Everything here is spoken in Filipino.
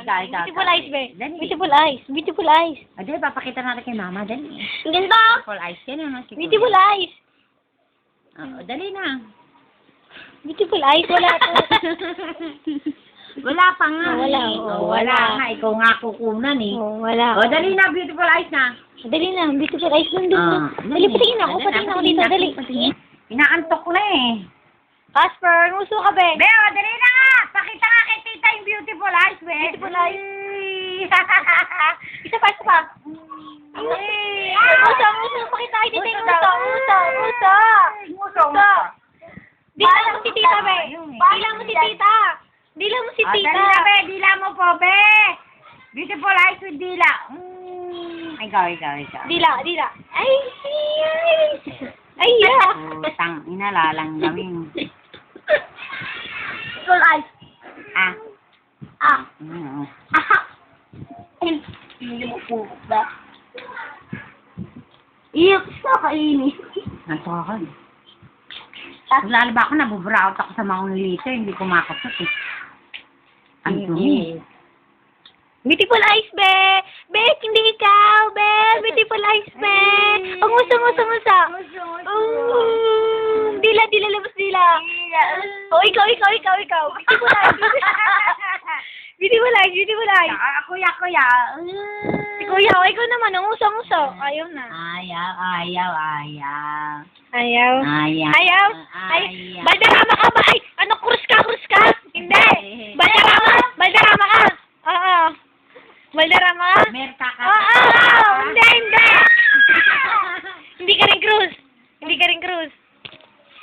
ikaw. Beautiful eyes, be. Dali. Beautiful eyes. Beautiful eyes. Dali, papakita natin kay mama. Dali. Ang ganda. Beautiful eyes. Yan ang Beautiful eyes. Dali na. Beautiful eyes. Wala to. Wala pa nga. Wala. Wala nga. Ikaw nga kukunan eh. Wala. Dali na. Beautiful eyes na. Dali na. Beautiful eyes. Doon. Dali, patingin ako. Patingin ako dito. Dali. Inaantok ko na eh. Casper, nguso ka, be. Beo, dali na nga! Pakita nga kay tita yung beautiful eyes, be. Beautiful eyes. Isa pa, isa pa. Nguso. Pakita kay tita yung nguso. Nguso. Dila mo si tita, be. Dila mo si tita. Dila mo si tita. Dali na, be. Dila mo po, be. Beautiful eyes with dila. Ikaw. Dila. Ay, yeah. Tang, inalalang namin. Beautiful eyes. Hindi mo po ba? Iyok sa kainin. Nantokan. Lalo ba ako, nabubrout ako sa mga nilito, hindi ko makapot eh. Ang dumi. Beautiful eyes, be. Be, hindi ikaw, be. Beautiful eyes, be. Ang nguso. Dila, labas dila. Ikaw. Beautiful eyes. Beautiful eyes. Kuya. Si Kuya, ikaw naman, ang nguso. Ayaw na. Ayaw. Ayaw.